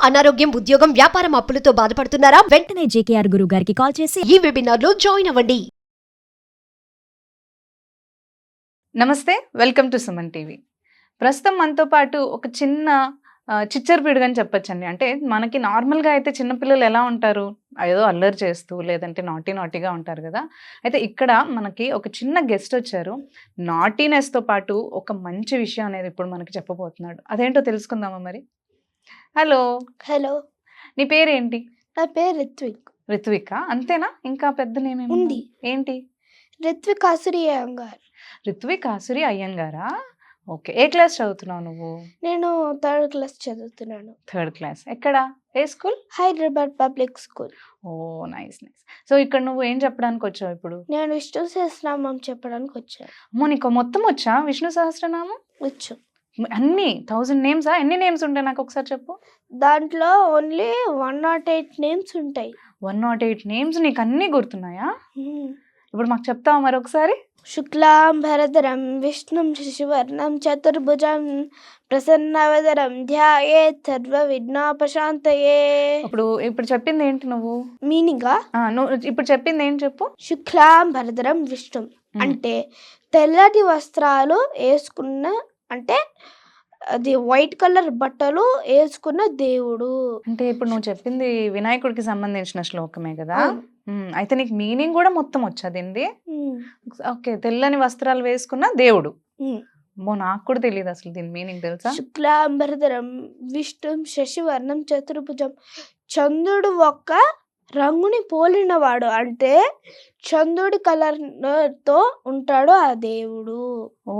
అనారోగ్యం, ఉద్యోగం, వ్యాపారం అప్పులతో బాధపడుతున్నారా? వెంటనే జేకేఆర్ గురువు గారికి కాల్ చేసి ఈ వెబినార్ లో జాయిన్ అవ్వండి. నమస్తే, వెల్కమ్ టు సుమన్ టీవీ. ప్రస్తుతం మనతో పాటు ఒక చిన్న చిచ్చర పిడుగని చెప్పొచ్చండి. అంటే మనకి నార్మల్గా అయితే చిన్నపిల్లలు ఎలా ఉంటారు, ఏదో అల్లరి చేస్తూ లేదంటే నాటీగా ఉంటారు కదా. అయితే ఇక్కడ మనకి ఒక చిన్న గెస్ట్ వచ్చారు. నాటీనెస్తో పాటు ఒక మంచి విషయం అనేది ఇప్పుడు మనకి చెప్పబోతున్నాడు. అదేంటో తెలుసుకుందామా మరి? హలో. హలో, నీ పేరేంటి? నా పేరు రిత్విక్. రిత్విక అంతేనా? ఇంకా పెద్ద నేమేమి ఉంది. ఏంటి? రిత్విక్ ఆసురి అయ్యంగార్. రిత్విక్ ఆసురి అయ్యంగారా? ఓకే. ఏ క్లాస్ చదువుతున్నావు నువ్వు? నేను 3rd క్లాస్ చదువుతున్నాను. 3rd class. ఎక్కడ? ఏ school? Hyderabad public school. Oh, nice. So ఇక్కడ నువ్వు ఏం చెప్పడానికి వచ్చావు ఇప్పుడు? నేను విష్ణు సహస్రనామం చెప్పడానికి వచ్చాను. అమ్మో, నీకు మొత్తం వచ్చా విష్ణు సహస్రనామం? వచ్చు. అన్ని 1000 నేమ్సా? ఎన్ని నేమ్స్ ఉంటాయి నాకు ఒకసారి చెప్పు. దాంట్లో ఓన్లీ 108 నేమ్స్ ఉంటాయి. 108 నేమ్స్ నీకు అన్నీ గుర్తున్నాయా? ఇప్పుడు మాకు చెప్తావా మరి ఒకసారి? శుక్లాం భరధరం విష్ణుం శశివర్ణం చతుర్భుజం ప్రసన్నవదనం ధ్యాయేత్ సర్వ విఘ్నోపశాంతయే. ఇప్పుడు చెప్పింది ఏంటి నువ్వు? మీనింగా? నువ్వు ఇప్పుడు చెప్పింది ఏంటి చెప్పు. శుక్లాం భరధరం విష్ణుం అంటే తెల్లటి వస్త్రాలు వేసుకున్న, అంటే అది వైట్ కలర్ బట్టలు వేసుకున్న దేవుడు. అంటే ఇప్పుడు నువ్వు చెప్పింది వినాయకుడికి సంబంధించిన శ్లోకమే కదా. అయితే నీకు మీనింగ్ కూడా మొత్తం వచ్చేది. ఓకే, తెల్లని వస్త్రాలు వేసుకున్న దేవుడు. నాకు కూడా తెలియదు అసలు దీని మీనింగ్, తెలుసా? శుక్లాంబరధరం విష్ణుం శశివర్ణం చతుర్భుజం. చంద్రుడు ఒక్క రంగుని పోలినవాడు, అంటే చంద్రుడి కలర్ తో ఉంటాడు ఆ దేవుడు. ఓ,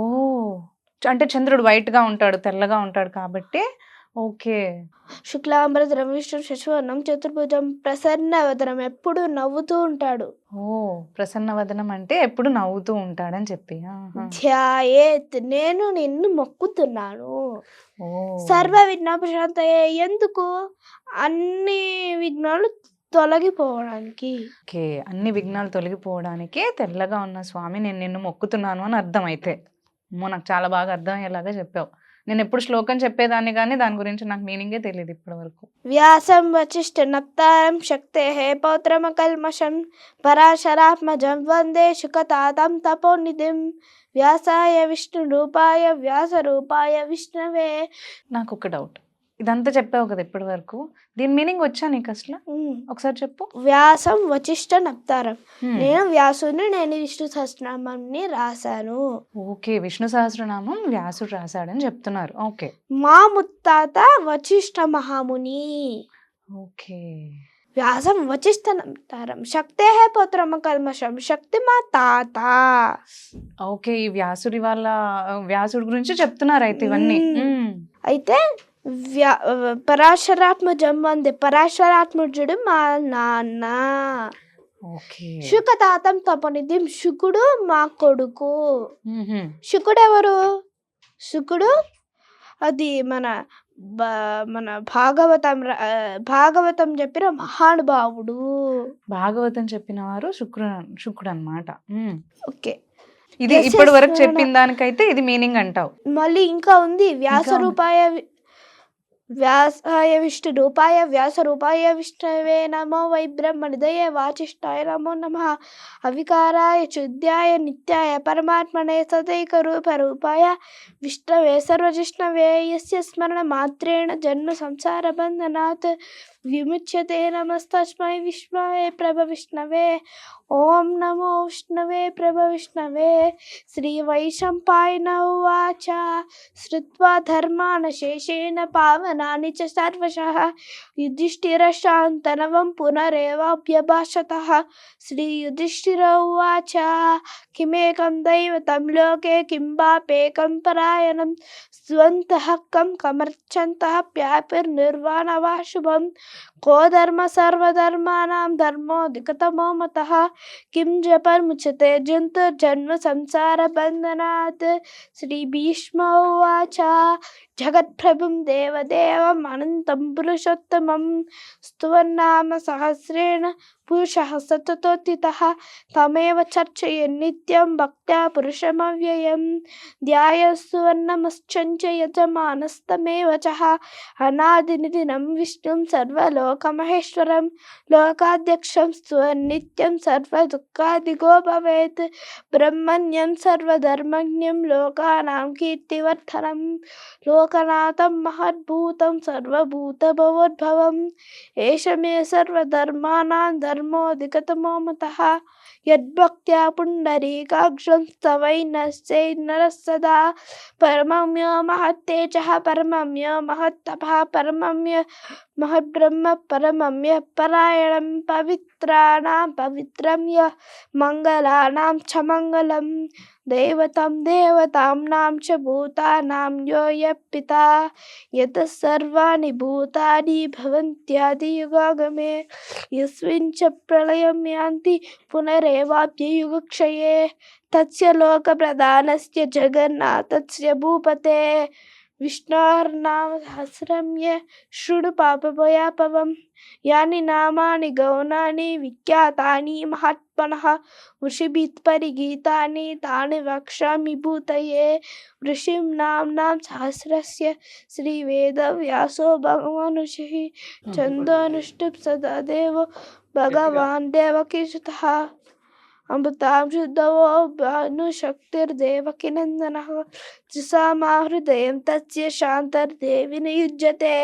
అంటే చంద్రుడు వైట్ గా ఉంటాడు, తెల్లగా ఉంటాడు కాబట్టి. ఓకే. శుక్లాంబరధరం విష్ణుం శశివర్ణం చతుర్భుజం ప్రసన్నవదనం, ఎప్పుడు నవ్వుతూ ఉంటాడు. ఓ, ప్రసన్నవదనం అంటే ఎప్పుడు నవ్వుతూ ఉంటాడని చెప్పి. ధ్యాయేత్, నేను నిన్ను మొక్కుతున్నాను. సర్వ విఘ్నోపశాంతయే, ఎందుకు? అన్ని విఘ్నాలు తొలగిపోవడానికి. ఓకే, అన్ని విఘ్నాలు తొలగిపోవడానికి తెల్లగా ఉన్న స్వామి నేను నిన్ను మొక్కుతున్నాను అని అర్థం. అయితే నాకు చాలా బాగా అర్థం అయ్యేలాగా చెప్పావు. నేను ఎప్పుడు శ్లోకం చెప్పేదాన్ని కానీ దాని గురించి నాకు మీనింగే తెలియదు ఇప్పటి వరకు. వ్యాసం వచిష్ఠ నప్తారం శక్తే పౌత్రమకల్మషం పరాశరాత్మజం వందే శుకతాతం తపోనిధిం వ్యాసాయ విష్ణు రూపాయ వ్యాస రూపాయ విష్ణవే. నాకు ఒక డౌట్, ఇదంతా చెప్పావు కదా ఇప్పటి వరకు, దీని మీనింగ్ వచ్చా నీకు అసలు? ఒకసారి చెప్పు. వ్యాసం వచిష్ఠ నప్తారం, నేను వ్యాసుని, నేను విష్ణు సహస్రనామాన్ని రాశాను. ఓకే, విష్ణు సహస్రనామం వ్యాసుడు రాశాడని చెప్తున్నారు. ఓకే. మా ముత్తాత వచిష్ఠ మహాముని. ఓకే. వ్యాసం వచిష్ఠ నప్తారం శక్తే పౌత్రమ కల్మషం, శక్తి మా తాత. ఓకే, ఈ వ్యాసుడి గురించి చెప్తున్నారు అయితే ఇవన్నీ. అయితే పరాశరాత్మజం వందే, పరాశరాత్మజుడు మా నాన్న. శుకతాతం తపనిధిం, శుకుడు మా కొడుకు. శుకుడు ఎవరు? శుకుడు అది మన భాగవతం చెప్పిన మహానుభావుడు. భాగవతం చెప్పిన వారు శుక్రుడు అన్నమాట. ఓకే, ఇది Yes, ఇప్పటి వరకు yes, చెప్పిన దానికైతే ఇది మీనింగ్ అంటావు. మళ్ళీ ఇంకా ఉంది. వ్యాసాయ విష్ణు రూపాయ వ్యాస రూపాయ విష్ణవే నమో వై బ్రహ్మనిదయే వాచిష్ఠాయ నమో నమః అవికారాయ చుద్ధ్యాయ నిత్యాయ పరమాత్మనే సదైక రూపాయ విష్ణవే సర్వజిష్ణవే యస్య స్మరణ మాత్రేణ జన్మ సంసార బంధనాత్ విముచ్యతే. నమస్తస్మై విష్ణవే ప్రభ విష్ణవే. ఓం నమో విష్ణవే ప్రభ విష్ణవే. శ్రీ వైశంపాయన ఉవాచ శ్రుత్వా ధర్మాన శేషేణ పావనాని చ సర్వశః యుధిష్ఠిరశాంతనవం పునరేవాభ్యభాషతః. శ్రీ యుధిష్ఠిర ఉవాచ కిమేకం దైవతం లోకే కిం వాపేకం పరాయణం స్వంతః కం కమర్చంతః ప్యాపిర్నిర్వాణవా శుభం को धर्म सर्वधर्माणां धर्मोऽधिकतमो मतः किं जपर्मुच्यते जन्तुर्जन्म संसारबन्धनात्. श्री भीष्म उवाच जगत्प्रभुं देवदेवम् अनन्तं पुरुषोत्तमं स्तुवन्नाम सहस्रेण పురుషः సతతోత్థితः తమేవ చర్చయన్ నిత్యం భక్త్యా పురుషమవ్యయం ధ్యాయస్సువర్ణమశ్చంచ యజమానస్తమేవ చః అనాదినిధినం విష్ణుం సర్వలోకమహేశ్వరం లోకాధ్యక్షం నిత్యం సర్వదుఃఖాదిగో భవేత్ బ్రహ్మణ్యం సర్వధర్మజ్ఞం లోకానాం కీర్తివర్ధనం లోకనాథం మహద్భూతం సర్వభూతభవోద్భవం ఏష మే సర్వధర్మాణాం ధర్మోऽధిగతమో మతః యద్భక్త్యా పుండరీకాక్షం స్తవైనశ్చైర్నరः సదా పరమమ్య మహత్తేజః పరమమ్య మహత్తపః పరమమ్య మహద్బ్రహ్మ పరమమ్య పరాయణం పవిత్రాణాం పవిత్రం యః మంగళానాం చ మంగళం దైవతం దేవతాంనాం చ భూతానాం యో యః పితా యతః సర్వాణి భూతాని భవంత్యాదియుగాగమే యస్మిన్ చ ప్రళయం యాంతి పునరేవాప్యయుగక్షయే తస్య లోకప్రధానస్య జగన్నాథస్య భూపతే విష్ణోర్నామ సహస్రం యః శృణు పాపభయాపవం యాని నామాని గౌణాని విఖ్యాతాని మహాత్మనః ఋషిభిః పరిగీతాని తాని వక్ష్యామి భూతయే ఋషిం నామ్నాం సహస్రస్య శ్రీవేదవ్యాసో భగవాన్ ఋషిః ఛందోనుష్ఠుప్ సదా దేవో భగవాన్ దేవకీసుతః అమృతాం శుద్ధవో భానుశక్తిర్దేవకీనందనః త్రిసామా హృదయం తస్య శాంతర్దేవి నియుజ్యతే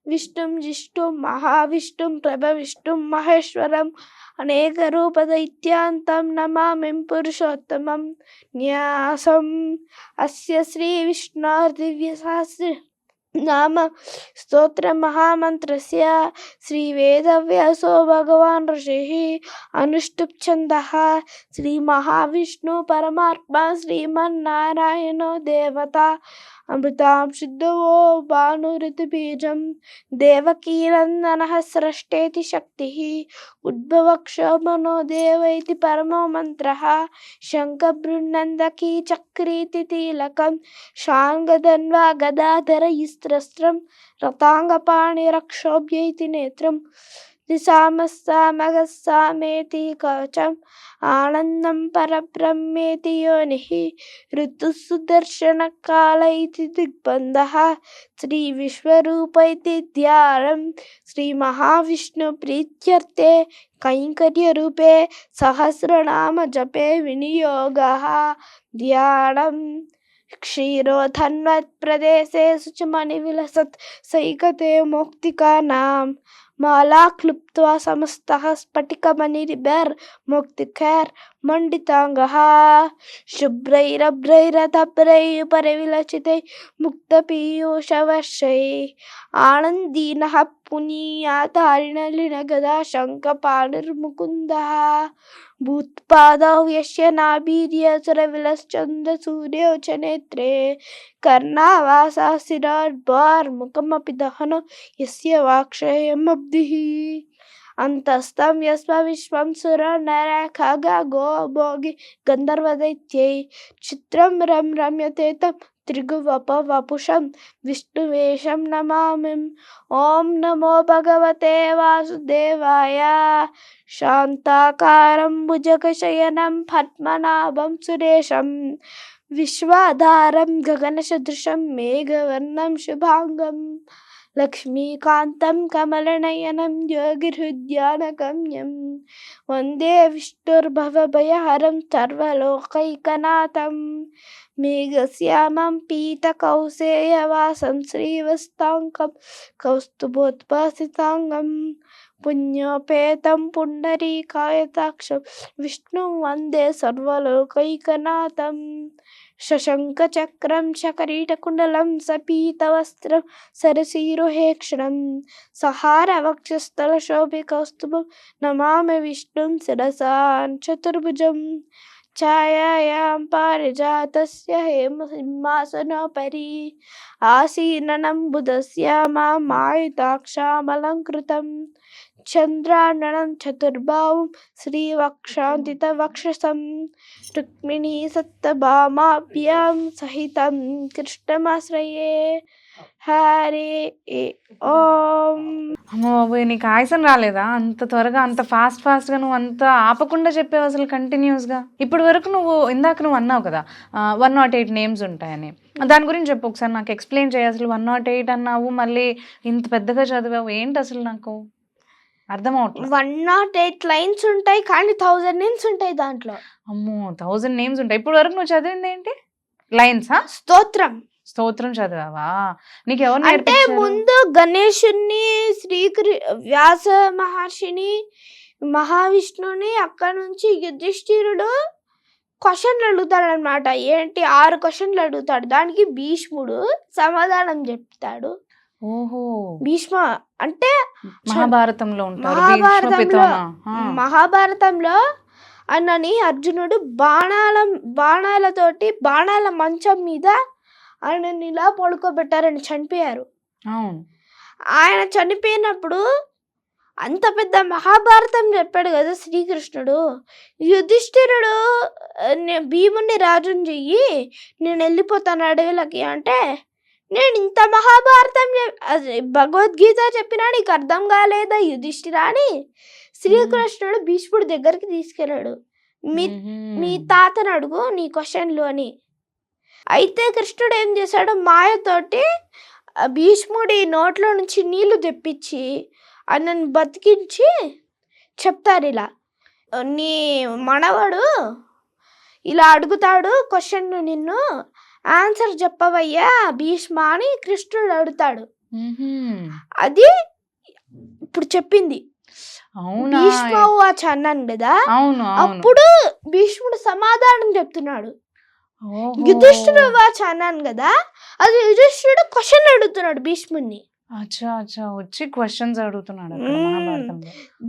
విష్ణుం జిష్ణుం మహావిష్ణుం ప్రభవిష్ణుం మహేశ్వరం అనేక రూపదైత్యాంతం నమామి పురుషోత్తమం న్యాసం అస్య శ్రీ విష్ణోర్దివ్య సహస్ర నామ స్తోత్ర మహామంత్రస్య శ్రీ వేదవ్యాసో భగవాన్ ఋషిః అనుష్ఠుప్ ఛందః శ్రీ మహావిష్ణు పరమాత్మ శ్రీమన్నారాయణో దేవత అమృతాం శుద్ధవో భానురితిబీజం దేవకీనందనః స్రష్టేతి శక్తిః ఉద్భవక్షోభనో దేవైతి పరమో మంత్రః శంఖబృన్నందకీ చక్రీతి తీలకం శాంగధన్వా గదాధర ఇస్త్రస్త్రం రతాంగపాణిరక్షోభ్యైతి నేత్రం దిశామస్సామగస్సామేతి కవచం ఆనందం పరబ్రహ్మేతి యోనిః ఋతుః సుదర్శనకాల ఇతి దిగ్బంధః శ్రీ విశ్వరూప ఇతి ధ్యానం శ్రీ మహావిష్ణు ప్రీత్యర్థే కైంకర్యరూపే సహస్రనామ జపే వినియోగः ధ్యానం క్షీరోధన్వత్ ప్రదేశే శుచిమణి విలసత్ సైకతే మౌక్తికానాం మాలా క్లుప్త్వా సమస్తః స్ఫటికమణిరిభర్ మౌక్తికైర్ మండితాంగః శుభ్రైరభ్రైరతభ్రైః పరివిలచితై ముక్తపీయూషవర్షైః ఆనందీనః పునీయాతారిణలినగదా శంఖపాణిర్ముకుందః భూత్పాదౌ యస్య నాభీర్యసురవిలశ్చంద్రసూర్యౌ చ నేత్రే కర్ణావాసా శిరోర్భోర్ముఖమపి దహనో యస్య వాక్షయమబ్ధిః అంతస్తం యస్మ విశ్వం సురో నర ఖగ గో భోగి గంధర్వదైత్యై చిత్రం రమ్యతే తం త్రిగువపవపుషం విష్ణువేషం నమామి ఓం నమో భగవతే వాసుదేవాయ శాంతాకారం భుజగశయనం పద్మనాభం సురేశం విశ్వాధారం గగనసదృశం మేఘవర్ణం శుభాంగం లక్ష్మీకాంతం కమలనయనం యోగిహృద్యానగమ్యం వందే విష్ణుర్భవభయహరం సర్వలోకైకనాథం మేఘశ్యామం పీతకౌసేయవాసం శ్రీవస్తాంకం కౌస్తుభోద్భాసితాంగం పుణ్యోపేతం పుండరీకాయతాక్షం విష్ణుం వందే సర్వలోకైకనాథం శశంఖచక్రం శకరీటకుండలం సపీతవస్త్రం సరసీరుహేక్షణం సహారవక్షస్థలశోభికౌస్తుభం నమామి విష్ణుం శిరసా చతుర్భుజం ఛాయాయాం పారిజాతస్య హేమసింహాసనోపరి ఆసీననం బుధస్యామాం మాయుతాక్షామలంకృతం చంద్రాననం చతుర్బాహుం శ్రీవక్షాంతితవక్షసం రుక్మిణీ సత్తభామాభ్యాం సహితం కృష్ణమాశ్రయే హరి ఓం. అమ్మో బాబోయ్, నీకు ఆయాసం రాలేదా అంత త్వరగా, అంత ఫాస్ట్ గా నువ్వు అంత ఆపకుండా చెప్పావు అసలు కంటిన్యూస్ గా? ఇప్పటి వరకు ఇందాక నువ్వు అన్నావు కదా 108 నేమ్స్ ఉంటాయని, దాని గురించి చెప్పు ఒకసారి, నాకు ఎక్స్ప్లెయిన్ చేయి. అసలు 108 అన్నావు, మళ్ళీ ఇంత పెద్దగా చదివావు, ఏంటి అసలు నాకు అర్థం అవట్లేదు. 108 లైన్స్ ఉంటాయి కానీ 1000 నేమ్స్ ఉంటాయి దాంట్లో. అమ్మో 1000 నేమ్స్ ఉంటాయి. ఇప్పటి వరకు నువ్వు చదివింది ఏంటి? లైన్సా? స్తోత్రం చదివావా? నీకు ఎవరు అంటే నేర్పించారు? ముందు గణేశుని, వ్యాస మహర్షిని, మహావిష్ణుని, అక్కడ నుంచి యుధిష్ఠిరుడు క్వశ్చన్లు అడుగుతాడు అనమాట. ఏంటి 6 క్వశ్చన్లు అడుగుతాడు, దానికి భీష్ముడు సమాధానం చెప్తాడు. ఓహో, భీష్మ అంటే మహాభారతంలో ఉంటారు. భీష్మ పితామహ. మహాభారతంలో అన్నని అర్జునుడు బాణాలతోటి బాణాల మంచం మీద ఆయనని ఇలా పడుకోబెట్టారని చనిపోయారు. అవును. ఆయన చనిపోయినప్పుడు అంత పెద్ద మహాభారతం చెప్పాడు కదా శ్రీకృష్ణుడు. యుధిష్ఠిరుడు భీముని రాజుని చెయ్యి, నేను వెళ్ళిపోతాను అడవులకి అంటే, నేను ఇంత మహాభారతం భగవద్గీత చెప్పినా నీకు అర్థం కాలేదా యుధిష్ఠిరా అని శ్రీకృష్ణుడు భీష్ముడి దగ్గరికి తీసుకెళ్ళాడు. మీ తాతను అడుగు నీ క్వశ్చన్లు అని. అయితే కృష్ణుడు ఏం చేశాడు, మాయతోటి భీష్ముడి నోట్లో నుంచి నీళ్లు తెప్పించి ఆయనను బతికించి చెప్తారు, ఇలా నీ మనవడు ఇలా అడుగుతాడు క్వశ్చన్, నిన్ను ఆన్సర్ చెప్పవయ్యా భీష్మ అని కృష్ణుడు అడుగుతాడు. అది ఇప్పుడు చెప్పింది. భీష్మవాచ అన్నాను కదా, అప్పుడు భీష్ముడు సమాధానం చెప్తున్నాడు. యుధిష్ఠిరుడు వాచ అన్నాను కదా, అది యుధిష్ఠిరుడు క్వశ్చన్ అడుగుతున్నాడు భీష్ముడిని. వచ్చి క్వశ్చన్స్ అడుగుతున్నాడు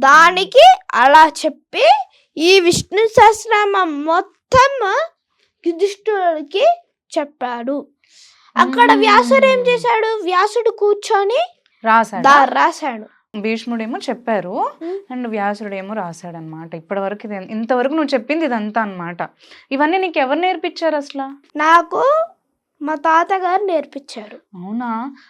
దానికి అలా చెప్పి ఈ విష్ణు సహస్రనామం మొత్తం యుధిష్ఠిరుడికి చెప్పాడు. అక్కడ వ్యాసుడు ఏం చేశాడు, వ్యాసుడు కూర్చొని రాశాడు. భీష్ముడేమో చెప్పారు అండ్ వ్యాసుడేమో రాశాడు అనమాట. ఇప్పటి వరకు ఇంతవరకు నువ్వు చెప్పింది ఇదంతా అన్నమాట. ఇవన్నీ నీకు ఎవరు నేర్పించారు అసలు? నాకు మా తాతగారు నేర్పించారు. అవునా?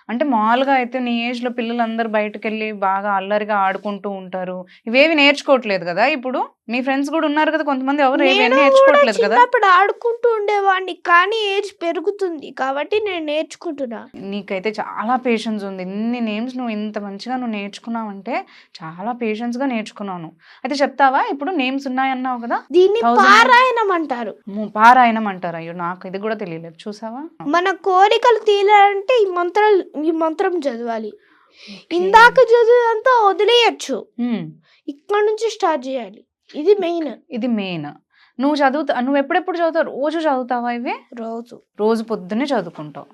అంటే మామూలుగా అయితే నీ ఏజ్ లో పిల్లలందరూ బయటకు వెళ్ళి బాగా అల్లరిగా ఆడుకుంటూ ఉంటారు, ఇవేవి నేర్చుకోవట్లేదు కదా. ఇప్పుడు మీ ఫ్రెండ్స్ కూడా ఉన్నారు కదా కొంతమంది, ఎవరు నేర్చుకోవట్లేదు కదా. అప్పుడు ఆడుకుంటూ ఉండేవాడిని, కానీ ఏజ్ పెరుగుతుంది కాబట్టి నేను నేర్చుకుంటున్నా. నీకైతే చాలా పేషెన్స్ ఉంది. ఇన్ని నేమ్స్ నువ్వు ఇంత మంచిగా నువ్వు నేర్చుకున్నావంటే చాలా పేషెన్స్ గా నేర్చుకున్నాను. అయితే చెప్తావా? ఇప్పుడు నేమ్స్ ఉన్నాయన్నావు కదా, దీన్ని పారాయణం అంటారు. పారాయణం అంటారు. అయ్యో నాకు ఇది కూడా తెలియలేదు, చూసావా. మన కోరికలు తీరాలంటే ఈ మంత్రం చదవాలి. ఇందాక చదివంతా వదిలేయచ్చు, ఇక్కడ నుంచి స్టార్ట్ చేయాలి. ఇది మెయిన్. నువ్వు ఎప్పుడెప్పుడు చదువుతావు? రోజు చదువుతావా ఇవి? రోజు పొద్దున్నే చదువుకుంటావు.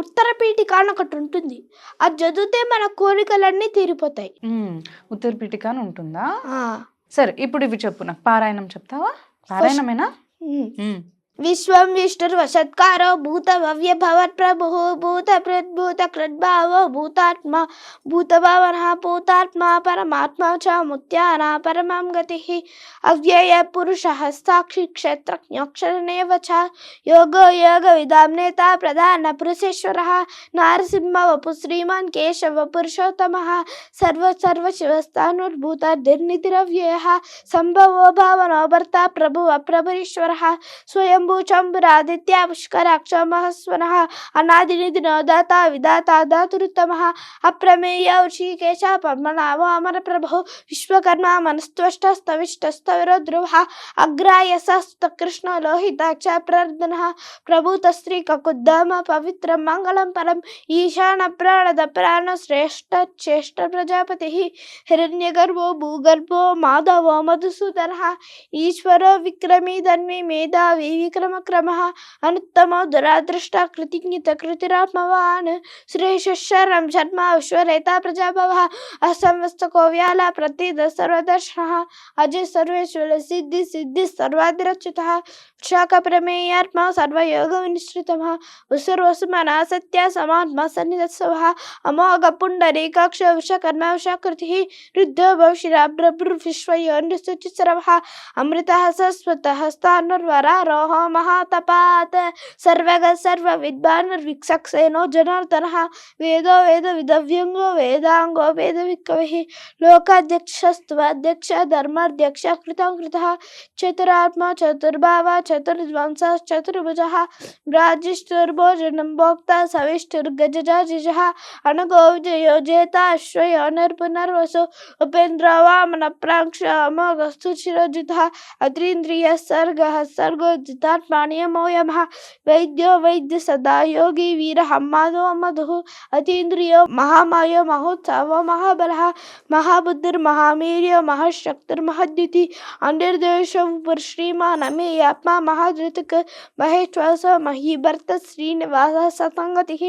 ఉత్తర పీఠిక అని ఒకటి ఉంటుంది, అది చదివితే మన కోరికలన్నీ తీరిపోతాయి. ఉత్తర పీఠిక అని ఉంటుందా? సరే, ఇప్పుడు ఇవి చెప్పు నాకు. పారాయణం చెప్తావా? పారాయణమేనా? విశ్వం విష్ణుర్వసత్కారో భూత భవ్య భవత్ ప్రభు భూత ప్రద్భూత కృద్భావో భూతాత్మ భూతభావన భూతాత్మ పరమాత్మ చ ముత్యానా పరమాం గతి అవ్యయ పురుష సాక్షి క్షేత్రజ్ఞోక్షరనేవ చ యోగో యోగ విదాం నేత ప్రధాన పురుషేశ్వర నారసింహ వపు శ్రీమాన్ కేశవ పురుషోత్తమ సర్వ శివస్థానుర్భూతర్నిధిరవ్యయ సంభవో భావనో భర్త ప్రభు అప్రభరీశ్వర స్వయం భూచంబురాదిత్య పుష్కరాక్ష మహస్వన అనాదినిధి నోదాత విదాత దాతురుత్తమ అప్రమేయ ఋషికేశ పద్మనాభో అమర ప్రభో విశ్వకర్మ మనస్త్వష్ట స్తవిష్టస్తవిరో ధ్రువ అగ్రాయస కృష్ణ లోహితాక్ష ప్రర్దన ప్రభూత స్త్రీ కకుద్దమ పవిత్ర మంగళం పరం ఈశాన ప్రాణద ప్రాణ శ్రేష్ఠ శ్రేష్ఠ ప్రజాపతి హిరణ్య గర్భో భూగర్భో మాధవో మధుసూదన ఈశ్వరో విక్రమీ ధన్వి మేధావి విక్రమ క్రమ అనుత్తమ దురాదృష్ట కృతిజ్ఞిత కృతిరాత్మవాన్ శ్రేషరం శర్మ విశ్వరేత ప్రజాభవ అసంవస్త కోవ్యాల ప్రతిద సర్వదర్శన అజయ సర్వేశ్వర సిద్ధి సర్వాదిరచ్యుత शाखप्रमेयात्मा सर्वयोगविनिश्रितः वसुर्वसुमना सत्या समात्मा सन्निधत्सवः अमोघपुण्डरीकाक्ष विश्वकर्मा विश्वकृतिः रुद्धो भविष्यराब्रभृविश्वयोनिसुचिस्रवः अमृतः सरस्वतः स्थानुर्वरारोहो महातपात् सर्वगः सर्वविद्वानुर्विक्षक्सेनो जनार्दनः वेदो वेदविदव्यङ्गो वेदाङ्गो वेदविकविः लोकाध्यक्षस्त्वाध्यक्ष धर्माध्यक्ष कृतं कृतः चतुरात्मा चतुर्भावा चतुर्ध्वंसः चतुर्भुजः भ्राजिष्ठुर्भोजनं भोक्ता सविष्ठुर्गजजाजिजः अनगो विजयो जेता अश्वयो निर्पुनर्वसु उपेन्द्रो वामनप्रांश अमोघस्तु चिरजितः अतीन्द्रियः सर्गः सर्गो जितात्मा नियमो यमः वैद्यो वैद्य सदा योगी वीरः माधवो मधुः अतीन्द्रियो महामायो महोत्सवो महाबलः महाबुद्धिर्महावीर्यो महशक्तिर्महद्युति अनिर्देशो श्रीमान् अमेयात्मा महाधृतिक महेश्वास महीभर्त श्रीनिवासः सतङ्गतिः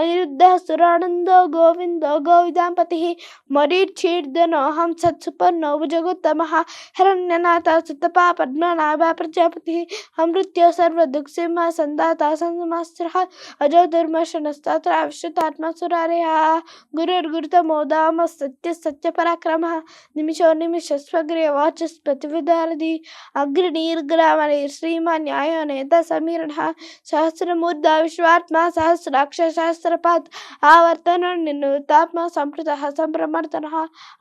अनिरुद्धः सुरानन्दो गोविन्दो गोविदाम्पतिः मरीचीर्दनो हं सत्सुपर्णो भुजगोत्तमः हिरण्यनाथः सुतपा पद्मनाभः प्रजापतिः अमृत्यो सर्वदुःखसिंहः सन्दाता संसमास्त्रः अजो धर्मशनस्तत्र विश्रुतात्मा सुरारेः गुरुर्गुरुतमो दामः सत्य सत्यपराक्रमः निमिषो निमिषस्वग्रे वाचस्पतिविदारधि अग्रणीर्ग्रामणीर् श्रीमान् न्यायो नेता समीरणः सहस्रमूर्धा विश्वात्मा सहस्राक्ष सहस्रपात् आवर्तनो निनुतात्मा संप्रतः संप्रमर्तनः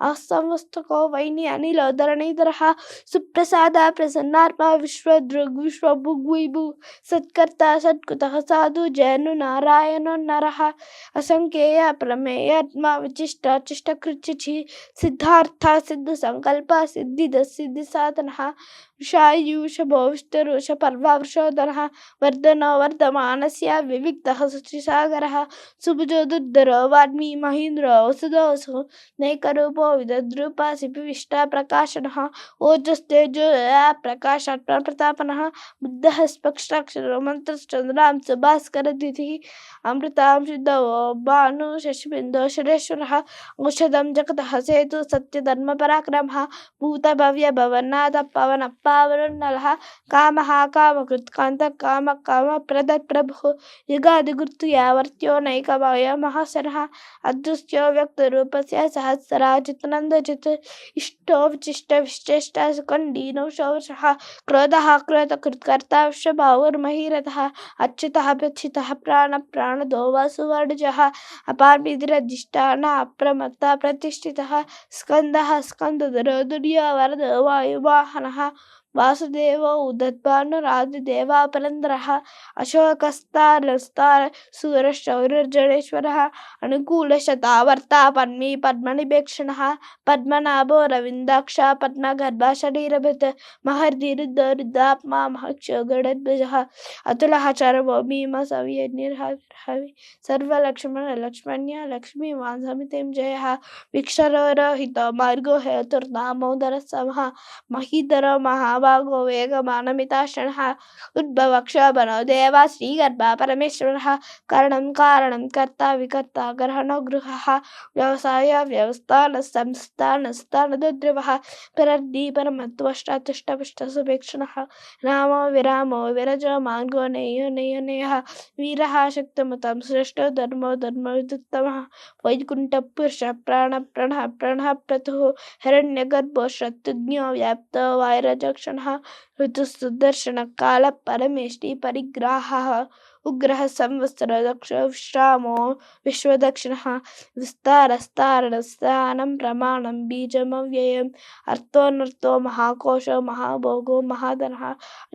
असंवस्तको वैनि अनिलो धरणीधरः सुप्रसादा प्रसन्नात्मा विश्वदृग् विश्वभुग्विभु सत्कर्ता सत्कुतः साधु जयनु नारायणो नरः असंख्येय प्रमेयात्मा विचिष्ट चिष्टकृचिः सिद्धार्थ सिद्ध संकल्प सिद्धिद सिद्धि साधनः वृषायुषभो विष्टरुष पर्वा वृषोदरः वर्धनो वर्धमानस्य विविक्तः शुचिसागरः सुभुजो दुर्धरो वाग्मी महीन्द्रो वसुदोऽसु नैकरूपो विदद्रूपा सिपिविष्टा प्रकाशनः ओजस्तेजो प्रकाशात् प्रतापनः बुद्धः स्पष्टाक्षरो मन्त्रश्चन्द्रां सुभास्करद्युतिः अमृतां शुद्धो भानु शशिबिन्दो सुरेश्वरः औषधं जगतः सेतु सत्यधर्मपराक्रमः भूतभव्य भवनाथ पवन पावनः कामः कामकृत्कान्तः काम कामप्रदः प्रभुः युगादिगुर्तु यावर्त्यो नैकभय महासनः अदृश्यो व्यक्तरूपस्य सहस्राजितनन्दजित् इष्टो विचिष्ट विश्चेष्ट सुखण्डीनो शौर्षः क्रोधः क्रोधकृत्कर्ता विश्वभावुर्महीरथः अच्युतः प्रच्युतः प्राणदो वासुवर्जः अपार्मिधिरधिष्ठान अप्रमत्ता प्रतिष्ठितः स्कन्दः स्कन्दधरो दुर्यो वरदो वायुवाहनः वासुदेवो उदद्भानुरादिदेवा पुरन्दरः अशोकस्तारस्तार सूरशौर्यजडेश्वरः अनुकूलशतावर्ता पद्मी पद्मनिपेक्षणः पद्मनाभो रविन्दाक्ष पद्मगर्भा शरीरभृत् महर्दिरुद्धरुद्धात्मा महक्षो गडद्भुजः अतुलः चरमो भीमसविर्हवि सर्वलक्ष्मण्य लक्ष्मीवान् समितिं जयः विक्षरोहितो मार्गो हेतुर्दामोदरः समः महीधरो महाभागो वेगमानमिताशनः उद्भवक्षोभनो देवा श्रीगर्भा परमेश्वरः करणं कारणं कर्ता विकर्ता ग्रहणो गृहः व्यवसाय व्यवस्थानस्थानस्थानदुद्रवः परर्दी परमत्वष्टातुष्टपुष्टसुभेक्षणः रामो विरामो विरजो मार्गो नेयो नेयः वीरः शक्तिमतं श्रेष्ठो धर्मो धर्मविदुत्तमः वैकुण्ठपुरुष प्रणः प्रतुः हिरण्यगर्भो शत्रुघ्नो व्याप्तो वायुरजक्षणः ऋतुसुदर्शन काल परमेष्टि परिग्राहः उग्रः संवत्सर दक्ष विश्रामो विश्वदक्षिणः विस्तारस्तारणस्थानं प्रमाणं बीजमव्ययम् अर्थोऽनर्थो महाकोशो महाभोगो महाधनः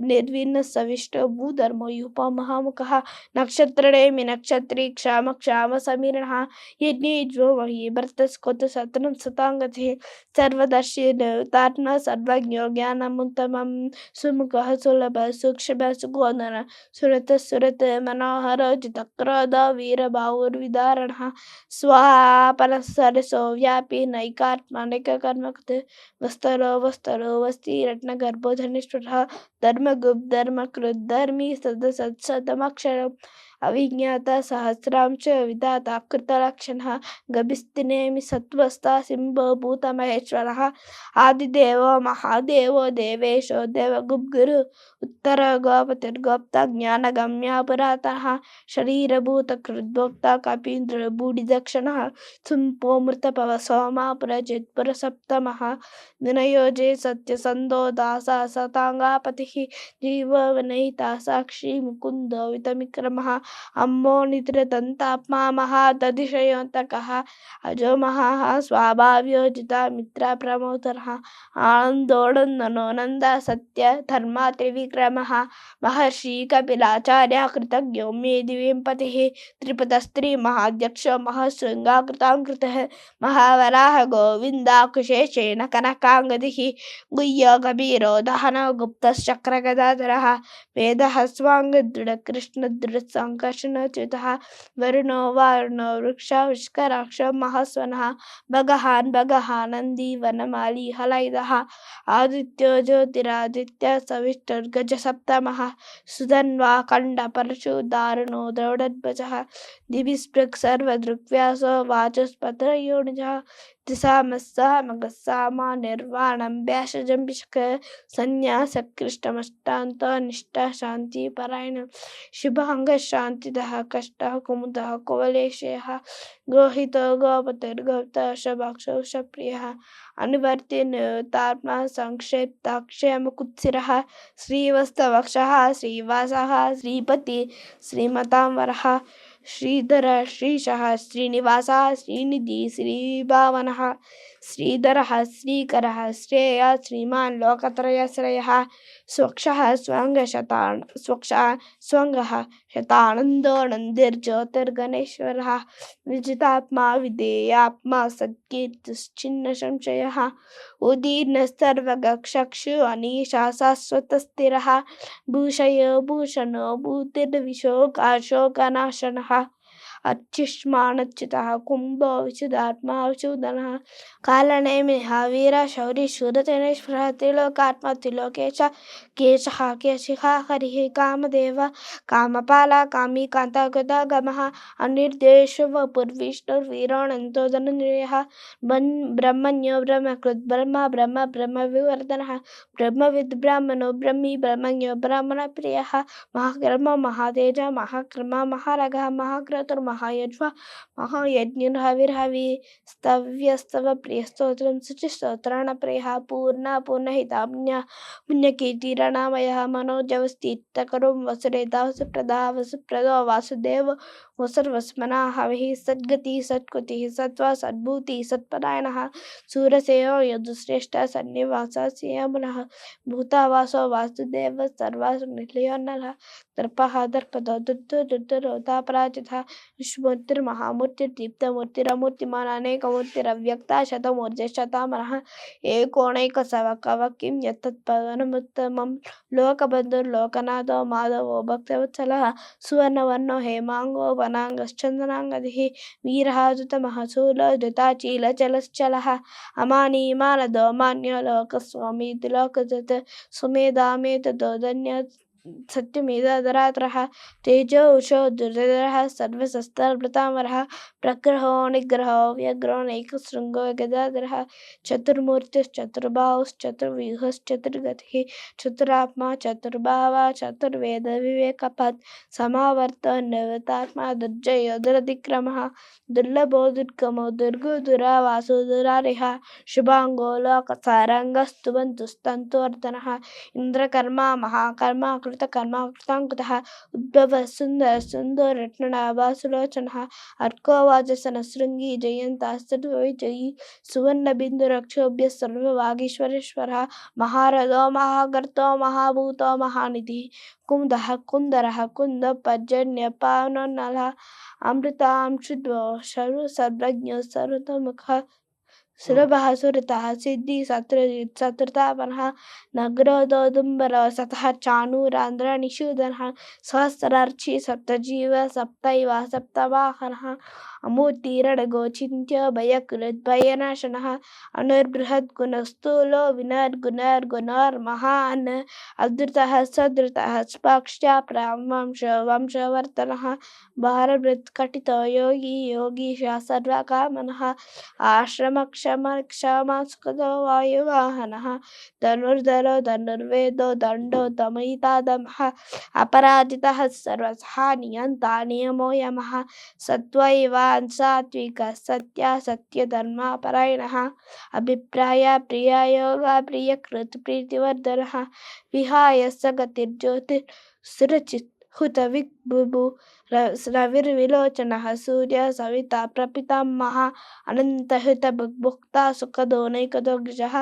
निर्विन्नसविष्टो भूधर्मो यूपो महामुखः नक्षत्रणेमि नक्षत्री क्षाम क्षाम समीरणः यज्ञो मही भर्तस्कोत सतनं सताङ्गतिः सर्वदर्शी निवतात्मा सर्वज्ञो ज्ञानमुत्तमं सुमुखः सुलभः सूक्ष्मः सुगोदन सुरत मनोहर जितक्रोध वीरबाहुर्विदारणः स्वापनसरसो व्यापी नैकात्मनैककर्मकृत् वस्तरो वस्ति रत्नगर्भो धनेश्वरः धर्मगुप्त धर्मकृत् धर्मी सदसत्सदमक्षरम् అవిజ్ఞాత సహస్రాంశ విధాత కృతలక్షణ గభిస్తినేమి సత్వస్థ సింహో భూతమహేశ్వర ఆదిదేవో మహాదేవో దేవేశో దేవగుప్గురు ఉత్తర గోపతిర్గోప్త జ్ఞానగమ్య పురాతన శరీరభూత కృద్భోక్త కపీంద్ర బూడిదక్షణ సుంపోమృత పవ సోమాపుర చిత్పుర సప్తమ వినయోజే సత్యసందో దాస సతాంగాపతి జీవో వినయిత సాక్షి ముకుందో వితమిక్రమ అమ్మో నిద్రదంతాత్మా మహాదతిశయోంతక అజో మహా స్వాభావ్యోజిత మిత్ర ప్రమోదర ఆనందోడందనోనంద సత్య ధర్మ త్రివిక్రమ మహర్షి కపిలాచార్య కృతజ్ఞో మే దివ్యంపతి త్రిపదస్త్రీ మహాధ్యక్షో మహాశృంగాకృతాంకృత మహావరాహ గోవిందాకుశేషేణ కనకాంగది గుయ్యో కబీరో దహన గుప్తశ్చక్రగదాధర వేద స్వాంగదృఢ కృష్ణదృఢ సంకర్షణచ్యుత వరుణో వారుణో వృక్ష విష్కరాక్ష మహాస్వన భగహాన్ భగహానంది వనమాలి హలైద ఆదిత్యో జ్యోతిరాదిత్య సవిష్టుర్గజ సప్తమ సుధన్వా ఖండ పరశు దారుణో ద్రౌడధ్వజ దివిస్పృక్ సర్వదృగ్వ్యాసో వాచస్పత్రయోనిజ దిశామస్సామగస్సామా నిర్వాణం వ్యాసజం విష్క సన్యాసకృష్టమష్టాంతో నిష్ట శాంతి పరాయణం శుభాంగ శాంతిద కష్ట కుముద కువలేశయ గోహితో గోపతిర్గోప్త శభాక్షో శప్రియ అనువర్తి నితాత్మ సంక్షేప్తాక్షయముకుత్సిర శ్రీవస్తవక్ష శ్రీవాస శ్రీపతి శ్రీమతాంవర శ్రీధర శ్రీశ శ్రీనివాస శ్రీనిధి శ్రీభావన శ్రీధర శ్రీకర శ్రేయ శ్రీమాన్ లోకత్రయశ్రయ స్వక్ష స్వంగ శతానందో నందిర్జ్యోతిర్గణేశ్వర విజితాత్మా విధేయాత్మా సత్కీర్తిశ్చిన్న సంశయ ఉదీర్ణ సర్వగక్షక్షు అనీశా శాశ్వత స్థిర భూషయో భూషణో భూతిర్విశోకాశోకనాశన అర్చిష్మానచ్యుత కుంభో విశుధాత్మా విశూదన కాలనేమి వీర శౌరి శూరతనేశ్వర త్రిలోకాత్మ త్రిలోకేశ కేశ కేశిఖ హరి కామదేవ కామపాల కామీ కాంతగత గమ అనిర్దేశ పుర్విష్ణుర్వీరోణంతో ధనంజయ బ్రహ్మణ్యో బ్రహ్మకృత్ బ్రహ్మ బ్రహ్మ బ్రహ్మ వివర్ధన బ్రహ్మవిద్ బ్రాహ్మణో బ్రహ్మీ బ్రహ్మణ్యో బ్రాహ్మణ ప్రియ మహాకర్మ మహాతేజ మహాక్రమ మహారగ మహాక్రతుర్ మహాయజ్వ మహాయజ్ఞుర్హవిర్హవి స్తవ్యస్తవ ప్రియస్తోత్రం శుచిస్తోత్రాణ ప్రియ పూర్ణ పూర్ణహితామ్య పుణ్యకీర్తిరణామయ మనోజవస్తీర్థకరో వసురేత వసుప్రదా వసుప్రదో వాసుదేవ వసర్వస్మనా హవి సద్గతి సత్కృతి సత్వ సద్భూతి సత్పరాయణ సూరసేయో యదుశ్రేష్ఠ సన్నివాస సేయమున భూతావాసో వాసుదేవ సర్వాసు నిలయోన్నర దర్పః దర్పదో దుర్ధరోతాపరాజిత విష్ణుమూర్తిర్మహామూర్తిర్దీప్తమూర్తిరమూర్తిమాన్ అనేకమూర్తిరవ్యక్త శతమూర్జ శతామనః ఏకోనైకసవకవ కిం యత్తత్పదనముత్తమం లోకబంధుర్లోకనాథో మాధవో భక్తవత్సలః సువర్ణవర్ణో హేమాంగో వనాంగశ్చందనాంగదిః వీరః శూలో ధృతాచీలచలశ్చలः అమానీమానదో మాన్యో లోకస్వామీతి లోకజత్ సుమేధామేతదోధన్య సత్యమేధరాత్రః తేజో ఉషో దుర్ధరः సర్వశస్త్రభృతామరः ప్రగ్రహో నిగ్రహో వ్యగ్రో నైకశృంగో గదాధరः చతుర్మూర్తిశ్చతుర్బాహుశ్చతుర్వ్యూహశ్చతుర్గతిः చతురాత్మా చతుర్భావ చతుర్వేద వివేకపద్ సమావర్తో నివతాత్మా దుర్జయో దురతిక్రమः దుర్లభో దుర్గమో దుర్గో దురావాసో దురారిహ శుభాంగో లోకసారంగస్తుబంతుస్తంతోర్ధనः ఇంద్రకర్మ మహాకర్మ కృతకర్మ కృతాంకుతః ఉద్భవ సుందర సుందో రత్ననాభాసులోచనः అర్కో వాజసన శృంగి జయంత సర్వవిజయీ సువర్ణ బిందు రక్షోభ్య సర్వవాగీశ్వరేశ్వర మహారథో మహాగర్తో మహాభూతో మహానిధి కుందః కుందరః కుంద పర్జన్య పావనోన్నల అమృతాంశుద్వో సర్వజ్ఞో సర్వతోముఖ సులభः సురతः సిద్ధి శత్రుతాపనः నగ్రోదోదుంబరో సతః చాణూరాంధ్ర నిషూదనः సహస్రార్చి సప్తజీవ సప్తైవ సప్తవాహనः अमूर्तिरडगोचिन्त्य भयकृद्भयनाशनः अनुर्बृहद्गुणस्थूलो विनर्गुणर्गुणर्महान् अधृतः सधृतः स्पक्ष्या वंशवर्तनः भारभृत्कटितो योगी योगीशा सर्वकामनः आश्रमक्षमक्षमा सुखदो वायुवाहनः धनुर्धरो धनुर्वेदो दण्डो दमयिता दमः अपराजितः सर्वसहा नियन्ता नियमो यमः सत्त्वैवान् सात्विकः सत्या सत्यधर्मपरायणः अभिप्राय प्रिया योगा प्रियकृत प्रीतिवर्धनः विहाय सगतिर्ज्योतिर्सुरचित् हुतविग्बुभु रविर्विलोचनः सूर्य सविता प्रपितामहः अनन्तहितभुक्ता सुखदो नैकदोग्जः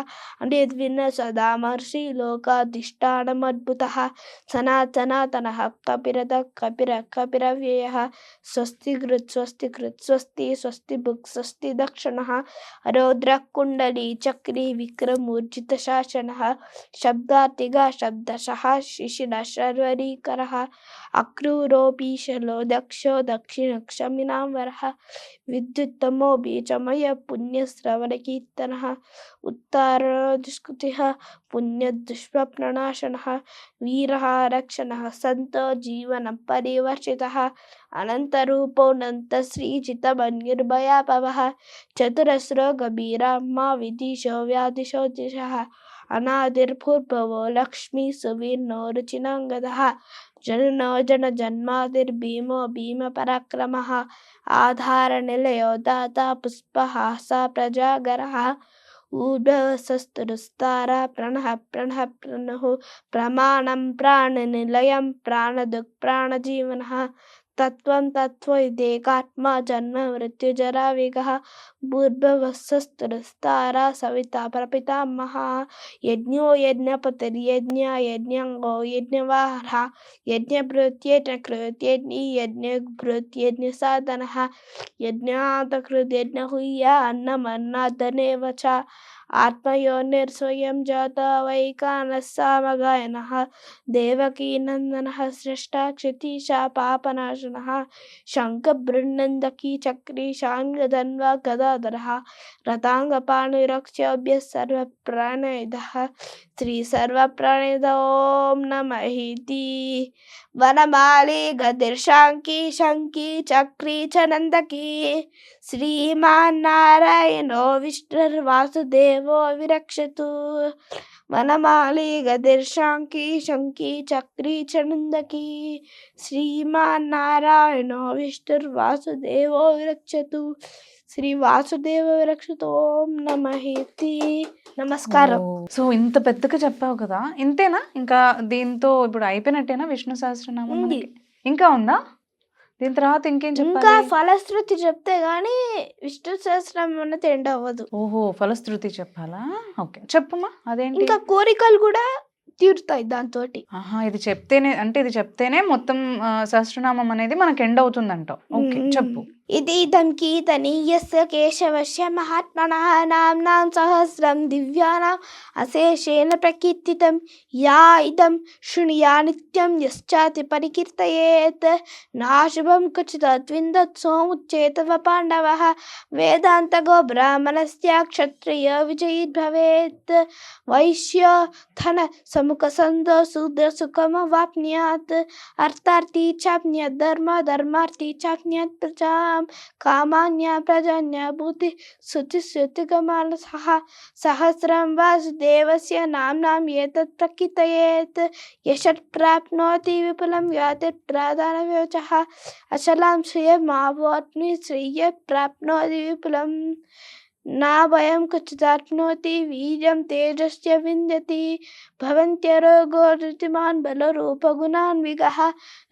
अनिर्विण्ण सदा महर्षि लोकाधिष्ठानमद्भुतः सनातनः कपिरतः कपिरव्ययः स्वस्तिकृत् स्वस्ति स्वस्तिभुक् स्वस्ति दक्षिणः रौद्रकुण्डली चक्री विक्रमूर्जितशासनः शब्दातिगा शब्दशः शिशिरः शर्वरीकरः अक्रूरोऽपीशलो दक्षो दक्षिणक्षमिनां वरः विद्युत्तमो बीजमय पुण्यश्रवणकीर्तनः उत्तारणो पुण्यदुष्प्रणाशनः वीरः रक्षणः सन्तो जीवनं परिवर्षितः अनन्तरूपोऽनन्तश्रीजितमन्युर्भयापवः चतुरस्रो गभीरः विदिशो व्यादिशो दिशः अनादिर्भूर्भवो लक्ष्मी सुवीर्णो रुचिनाङ्गदः जननो जनजन्मादिर्भीमो भीमपराक्रमः आधारनिलयो दाता पुष्पहासा प्रजागरः ऊर्ध्वसस्तुरुस्तारा प्रणः प्रणुः प्रमाणं प्राणनिलयं प्राणदुःप्राणजीवनः तत्त्वं तत्त्वैदेकात्मा जन्म मृत्युजरावेगः भूर्भुवस्सस्तुरस्तारा सविता प्रपितामहः यज्ञो यज्ञपतिर्यज्ञ यज्ञाङ्गो यज्ञवाहः यज्ञभृत्यज्ञकृत्यज्ञी यज्ञभृत्यज्ञसाधनः यज्ञातकृद्यज्ञहुय्या अन्नमन्नादनेव च आत्मयोनिर्स्वयं जाता वैकानः सामगायनः देवकीनन्दनः सृष्टा क्षितीशा पापनाशनः शङ्खबृन्नन्दकी चक्री शाङ्गधन्वा गदाधरः रताङ्गपाणिरक्षोभ्यः सर्वप्राणिदः श्री सर्वप्राणिद ॐ नमः इति वनमाली गदिर्शाङ्की शङ्की चक्री च नन्दकी श्रीमान्नारायणो विष्णुर्वासुदेवो विरक्षतु वनमाली गदिर्शाङ्की शङ्की चक्री च नन्दकी श्रीमान्नारायणो विष्णुर्वासुदेवो विरक्षतु శ్రీ వాసుదేవ విరక్షిత ఓం నమః ఇతి. నమస్కారం. సో ఇంత పెద్దగా చెప్పావు కదా, ఇంతేనా? ఇంకా దీంతో ఇప్పుడు అయిపోయినట్టేనా విష్ణు సహస్రనామం? ఉంది. ఇంకా ఉందా? దీని తర్వాత ఇంకేం ఇంకా చెప్పాలి? ఫలశ్రుతి చెప్తే గానీ విష్ణు సహస్రనామం అనేది ఎండ్ అవ్వదు. ఓహో, ఫలశ్రుతి చెప్పాలా? ఓకే, చెప్పమ్మా. అదేంటి? ఇంకా కోరికలు కూడా తీరుతాయి దాంతో. ఆహా, ఇది చెప్తేనే మొత్తం సహస్రనామం అనేది మనకి ఎండ్ అవుతుందంటావు. ఓకే, చెప్పు. ఇదం కీర్తనీయస్య కేశవస్య మహాత్మనః నామ్నాం సహస్రం దివ్యానాం అశేషేణ ప్రకీర్తితం యా ఇదం శృణుయా నిత్యం యశ్చాతి పరికీర్తయేత్ నాశుభం క్వచిద్ విందత్ సోముచ్చేతవ పాండవః వేదాంతగో బ్రాహ్మణస్య క్షత్రియ విజయీర్భవేత్ వైశ్య ధన సముఖ సందో శూద్ర సుఖమవాప్నుయాత్ అర్థార్థీ చాప్నుయాత్ ధర్మార్థీ చాప్నుయాత్ ప్రజాం కామాన్య ప్రజాన్య భూతి శృతిగమానసః సహస్రం వాసుదేవస్య నామ్నాం ఏతత్ ప్రకీర్తయేత్ యశత్ ప్రాప్నోతి విపులం వ్యాతిర్ప్రధానవ్యోచః అచలాం శ్రియమావోత్మి శ్రియ ప్రాప్నోతి విపులం నా భయం క్వచిదాప్నోతి వీర్యం తేజస్య విందతి భవంత్యరోగో ధృతిమాన్ బలరూపగుణాన్ విగః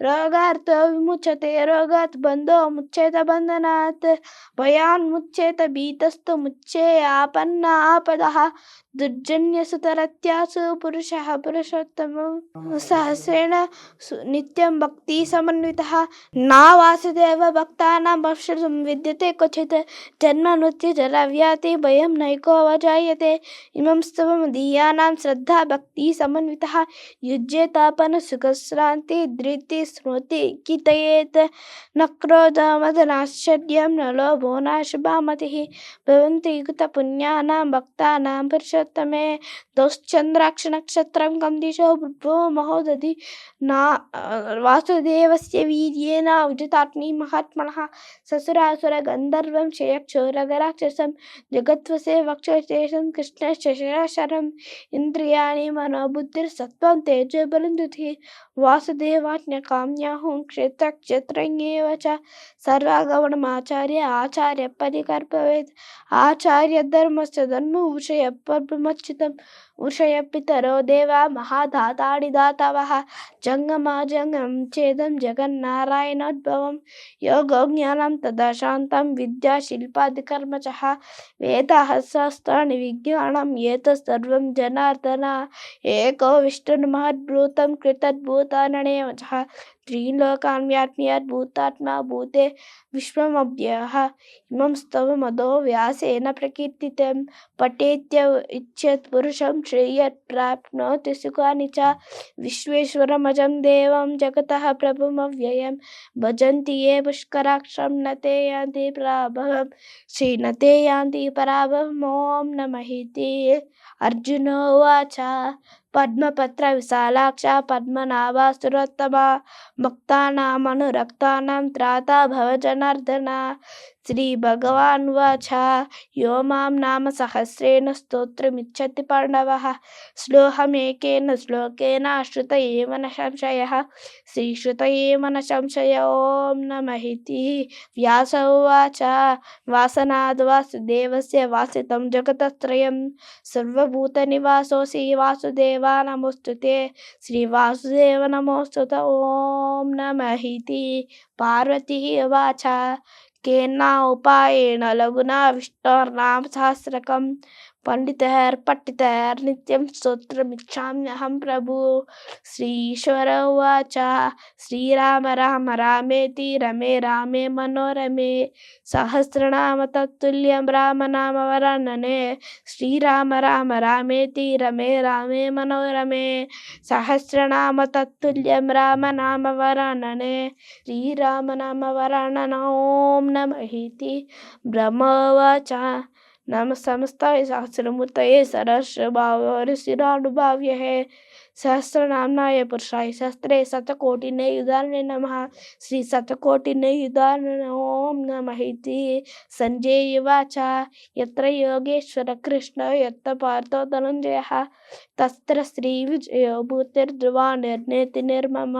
రోగార్తో విముచ్యతే రోగాత్ బంధో ముచ్యేత బంధనాత్ భయాన్ ముచ్యేత భీతస్తు ముచ్యే ఆపన్న ఆపదః దుర్జన్యసుతరత్యాసు పురుషః పురుషోత్తమం సహస్రేణ నిత్యం భక్తి సమన్వితః నా వాసుదేవ భక్తానాం భవిష్యతుం విద్యతే క్వచిత్ జన్మ మృత్యు జరా भूयाते भयं नैको अवजायते इमं स्तवमदीयानां श्रद्धा भक्ति समन्वितः युज्ये तापन सुखश्रान्ति धृति स्मृति कीर्तयेत् न क्रोधमदनाश्चर्यं न लोभो नाशुभामतिः भवन्ति युक्तपुण्यानां भक्तानां पुरुषोत्तमे दौश्चन्द्राक्षनक्षत्रं कं दिशो भूर्भुवो महोदधि ना वासुदेवस्य वीर्येण उदितात्मी महात्मनः ससुरासुर गन्धर्वं शयक्षोरगराक्षसं जगत्वसे वक्षशेषं कृष्णस्य शरशरम् इन्द्रियाणि मनोबुद्धिर्सत्त्वं तेजो बलं धृतिः वासुदेवाज्ञकाम्याहुं क्षेत्रक्षेत्रज्ञेव च सर्वागमनमाचार्य आचार्य परिकल्पयेत् आचार्य धर्मस्य धर्मो विषयपरमच्युतम् उषयपितरो देवा महादाताडि दातवः जङ्गमाजङ्गं चेदं जगन्नारायणोद्भवं योगो ज्ञानं तदा शान्तं विद्या शिल्पादिकर्मचः वेदाः शास्त्राणि विज्ञानं एतत् सर्वं जनार्दन एको विष्णुर्महद्भूतं कृतद्भूताननेव च त्रीलोकान् व्याप्यद्भूतात्मा भूते विश्वमव्ययः इमं स्तवमदो व्यासेन प्रकीर्तितं पठेत्य इच्छेत् पुरुषं श्रेयत् प्राप्नोति सुखानि च विश्वेश्वरमजं देवं जगतः प्रभुमव्ययं भजन्ति ये पुष्कराक्षं न ते यान्ति पराभवं श्रीन ते यान्ति पराभवम् ॐ नमः इति अर्जुन उवाच पद्मपत्र विशालाक्ष पद्मनाभा सुरोत्तमा भक्तानामनुरक्तानां त्राता भव जनार्दन श्रीभगवानुवाच यो मां नाम सहस्रेण स्तोत्रमिच्छति पाण्डवः श्लोकमेकेन श्लोकेन श्रुत एव न संशयः श्रीश्रुत एव न संशय ॐ नमः इति व्यास उवाच वासनाद् वासुदेवस्य वासितं जगतत्रयं सर्वभूतनिवासोऽसि वासुदेवा नमोऽस्तुते श्रीवासुदेव नमोऽस्तुते ॐ नमः इति पार्वती उवाच केनाउपायेन लघुना विष्णोर्नाम सहस्रकं पठितैर् नित्यं स्तोत्रमिच्छाम्यहं प्रभु श्रीश्वर उवाच श्रीराम राम रामेति रमे रामे मनोरमे सहस्रनाम तत्तुल्यं राम नाम वर्णने श्रीराम राम रामेति रमे रामे मनोरमे सहस्रनाम तत्तुल्यं राम नाम वर्णने श्रीराम नाम वर्णन ॐ नमः इति ब्रह्मोवाच नम समस्ताय सहस्रमूर्तये सरस्वभावरिशिरानुभाव्ये सहस्रनाम्नाय पुरुषाय सहस्रे शतकोटिने युधाने नमः श्री शतकोटिने युधाने ॐ नमः इति संजय उवाच यत्र योगेश्वर कृष्ण यत्र पार्थो धनञ्जयः तत्र श्रीविजयो भूतिर्ध्रुवा निर्नेति निर्मम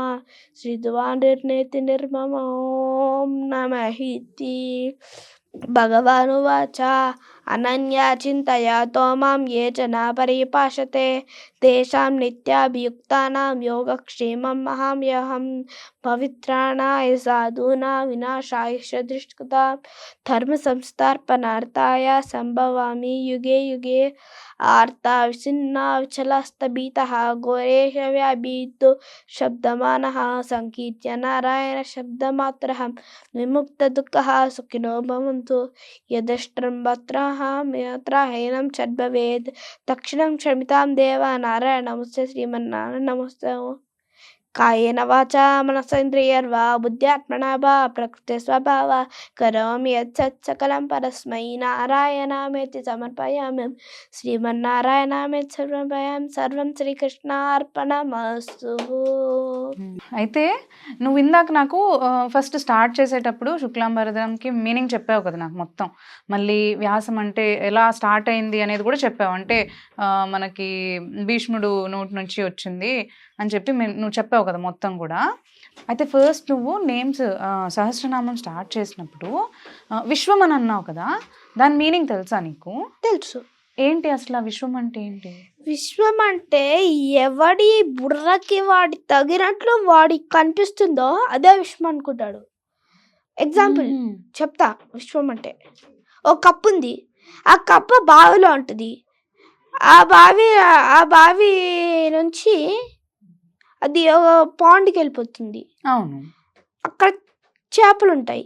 श्रीध्रुवा निर्नेति निर्मम ॐ नमः इति भगवानुवाच अनन्या चिन्तया तो मां ये जना परिपाषते तेषां नित्याभियुक्तानां योगक्षेमं महाम्यहं पवित्राणाय साधूनां विनाशाय च दुष्कृतां धर्मसंस्थापनार्थाय सम्भवामि युगे युगे आर्ता विचिन्ना विचलस्तभितः घोरेश व्याभीतो शब्दमानः संकीर्त्य नारायण शब्दमात्रहं विमुक्तदुःखः सुखिनो भवन्तु यदष्ट्रं वत्राहं यत्र हैनं चद्भवेत् तक्षणं क्षमितां देवा नारायण नमस्ते श्रीमन्नारायण नमस्ते कायेन वाचा मनसेन्द्रियर्वा बुद्ध्यात्मना वा प्रकृते स्वभावा करोमि यत् सकलं परस्मै नारायणामेति समर्पयामि శ్రీమన్నారాయణామేతి సమర్పయామి సర్వం శ్రీకృష్ణార్పణమస్తు. అయితే నువ్వు ఇందాక నాకు ఫస్ట్ స్టార్ట్ చేసేటప్పుడు శుక్లాంబరధరంకి మీనింగ్ చెప్పావు కదా నాకు మొత్తం. మళ్ళీ వ్యాసం అంటే ఎలా స్టార్ట్ అయింది అనేది కూడా చెప్పావు. అంటే మనకి భీష్ముడు నోటి నుంచి వచ్చింది అని చెప్పి నువ్వు చెప్పావు కదా మొత్తం కూడా. అయితే ఫస్ట్ నువ్వు నేమ్స్ సహస్రనామం స్టార్ట్ చేసినప్పుడు విశ్వం అని అన్నావు కదా, దాని మీనింగ్ తెలుసా నీకు? తెలుసు. ఏంటి అసలు విశ్వం అంటే ఏంటి? విశ్వం అంటే ఎవడి బుర్రకి వాడి తగినట్లు వాడికి కనిపిస్తుందో అదే విశ్వం అనుకుంటాడు. ఎగ్జాంపుల్ చెప్తా. విశ్వం అంటే ఒక కప్పు ఉంది, ఆ కప్పు బావిలో ఉంటుంది. ఆ బావి నుంచి అది ఒక పాండ్కి వెళ్ళిపోతుంది. అవును. అక్కడ చేపలు ఉంటాయి.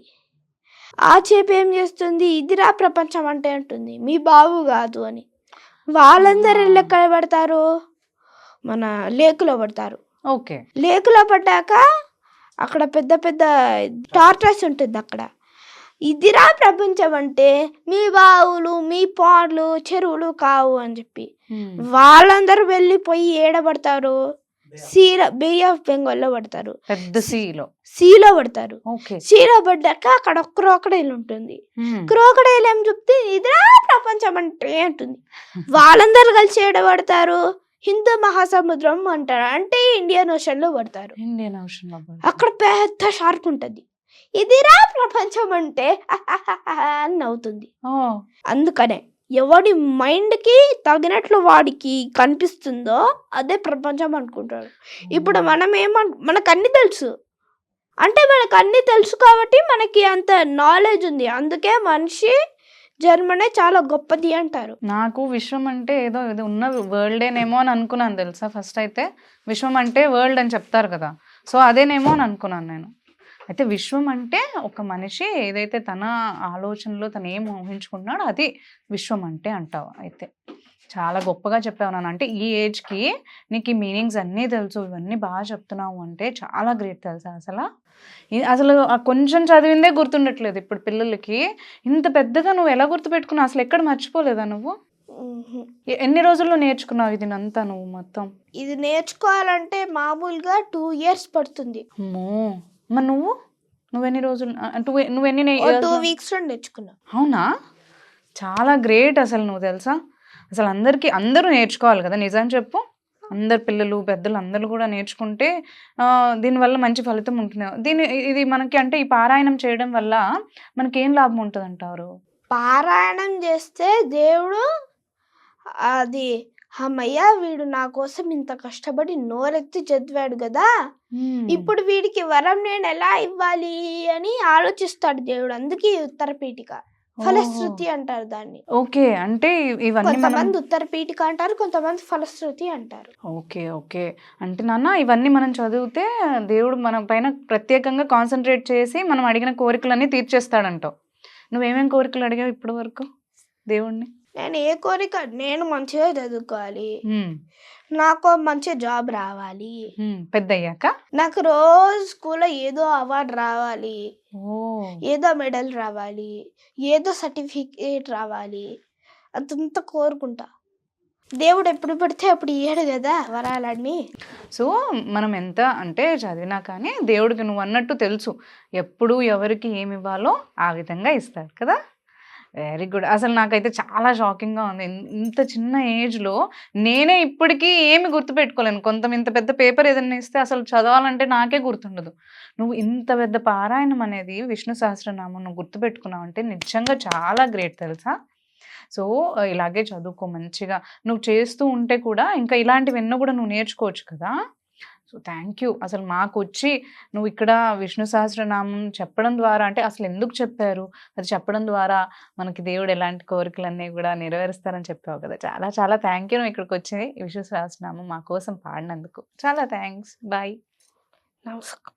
ఆ చేప ఏం చేస్తుంది, ఇదిరా ప్రపంచం అంటే అంటుంది, మీ బావు కాదు అని. వాళ్ళందరూ ఎక్కడ పడతారు, మన లేకులో పడతారు. ఓకే. లేకులో పడ్డాక అక్కడ పెద్ద పెద్ద టార్టర్స్ ఉంటుంది అక్కడ. ఇదిరా ప్రపంచం అంటే మీ బావులు, మీ పార్లు, చెరువులు కావు అని చెప్పి వాళ్ళందరూ వెళ్ళిపోయి ఏడబడతారు, బే ఆఫ్ బెంగాల్లో పడతారు, పెద్ద సీలో పడతారు. ఓకే. సీలో పడ్డాక అక్కడ క్రోకడైల్ ఉంటుంది. క్రోకడైల్ ఏం చెప్తే ఇదిరా ప్రపంచం అంటే అంటుంది. వాళ్ళందరూ కలిసి ఏడబడతారు, హిందూ మహాసముద్రం అంటారు, అంటే ఇండియన్ ఓషన్ లో పడతారు. అక్కడ పెద్ద షార్క్ ఉంటది. ఇదిరా ప్రపంచం అంటే అని నవ్వుతుంది. అందుకనే ఎవడి మైండ్ కి తగినట్లు వాడికి కనిపిస్తుందో అదే ప్రపంచం అనుకుంటాడు. ఇప్పుడు మనకు అన్ని తెలుసు అంటే మనకు అన్ని తెలుసు కాబట్టి మనకి అంత నాలెడ్జ్ ఉంది. అందుకే మనిషి జన్మనే చాలా గొప్పది అంటారు. నాకు విశ్వం అంటే ఏదో ఇది ఉన్న వరల్డేనేమో అని అనుకున్నాను తెలుసా. ఫస్ట్ అయితే విశ్వం అంటే వరల్డ్ అని చెప్తారు కదా, సో అదేనేమో అని అనుకున్నాను నేను. అయితే విశ్వం అంటే ఒక మనిషి ఏదైతే తన ఆలోచనలో తను ఏం ఊహించుకున్నాడో అది విశ్వం అంటే అంటావు. అయితే చాలా గొప్పగా చెప్పావు నాన్న. అంటే ఈ ఏజ్కి నీకు ఈ మీనింగ్స్ అన్నీ తెలుసు, ఇవన్నీ బాగా చెప్తున్నావు అంటే చాలా గ్రేట్ తెలుసా. అసలు కొంచెం చదివిందే గుర్తుండట్లేదు ఇప్పుడు పిల్లలకి. ఇంత పెద్దగా నువ్వు ఎలా గుర్తుపెట్టుకున్నావు, అసలు ఎక్కడ మర్చిపోలేదా నువ్వు? ఎన్ని రోజుల్లో నేర్చుకున్నావు ఇది అంతా నువ్వు మొత్తం? ఇది నేర్చుకోవాలంటే మామూలుగా 2 years పడుతుంది. మరి నువ్వెన్ని రోజులు, నువ్వెన్ని 2 weeks నేర్చుకున్నావు? అవునా, చాలా గ్రేట్ అసలు నువ్వు తెలుసా. అసలు అందరూ నేర్చుకోవాలి కదా, నిజం చెప్పు. అందరు పిల్లలు పెద్దలు అందరూ కూడా నేర్చుకుంటే దీనివల్ల మంచి ఫలితం ఉంటుంది. ఇది మనకి అంటే ఈ పారాయణం చేయడం వల్ల మనకి ఏం లాభం ఉంటుంది అంటారు? పారాయణం చేస్తే దేవుడు అది అమ్మయ్య వీడు నా కోసం ఇంత కష్టపడి నోరెత్తి చదివాడు కదా, ఇప్పుడు వీడికి వరం నేను ఎలా ఇవ్వాలి అని ఆలోచిస్తాడు దేవుడు. అందుకే ఉత్తరపీఠిక ఫలశ్రుతి అంటారు దాన్ని. ఓకే. అంటే ఇవన్నీ కొంతమంది ఉత్తరపీఠిక అంటారు, కొంతమంది ఫలశ్రుతి అంటారు. Okay okay. అంటే నాన్న ఇవన్నీ మనం చదివితే దేవుడు మన పైన ప్రత్యేకంగా కాన్సన్ట్రేట్ చేసి మనం అడిగిన కోరికలన్నీ తీర్చేస్తాడంటావు. నువ్వేమేం కోరికలు అడిగావు ఇప్పటి వరకు దేవుణ్ణి? నేను ఏ కోరిక, నేను మంచిగా చదువుకోవాలి, నాకు మంచి జాబ్ రావాలి, పెద్ద అయ్యాక నాకు రోజు స్కూల్లో ఏదో అవార్డు రావాలి, ఏదో మెడల్ రావాలి, ఏదో సర్టిఫికేట్ రావాలి, అదంతా కోరుకుంటా. దేవుడు ఎప్పుడు పడితే అప్పుడు ఇయ్యాడు కదా వరాలన్నీ. సో మనం ఎంత అంటే చదివినా కానీ దేవుడికి నువ్వు అన్నట్టు తెలుసు ఎప్పుడు ఎవరికి ఏమి ఇవ్వాలో ఆ విధంగా ఇస్తాడు కదా. Very good. అసలు నాకైతే చాలా షాకింగ్గా ఉంది. ఇంత చిన్న ఏజ్లో నేనే ఇప్పటికీ ఏమి గుర్తుపెట్టుకోలేను. ఇంత పెద్ద పేపర్ ఏదైనా ఇస్తే అసలు చదవాలంటే నాకే గుర్తుండదు. నువ్వు ఇంత పెద్ద పారాయణం అనేది విష్ణు సహస్రనామం నువ్వు గుర్తుపెట్టుకున్నావు అంటే నిజంగా చాలా గ్రేట్ తెలుసా. సో ఇలాగే చదువుకో మంచిగా. నువ్వు చేస్తూ ఉంటే కూడా ఇంకా ఇలాంటివన్నీ కూడా నువ్వు నేర్చుకోవచ్చు కదా. So thank you. అసలు మాకు వచ్చి నువ్వు ఇక్కడ విష్ణు సహస్రనామం చెప్పడం ద్వారా అంటే అసలు ఎందుకు చెప్పారు, అది చెప్పడం ద్వారా మనకి దేవుడు ఎలాంటి కోరికలన్నీ కూడా నెరవేరుస్తారని చెప్పావు కదా. చాలా చాలా థ్యాంక్ యూ. నువ్వు ఇక్కడికి వచ్చి విష్ణు సహస్రనామం మా కోసం పాడినందుకు చాలా థ్యాంక్స్. బాయ్. నమస్కారం.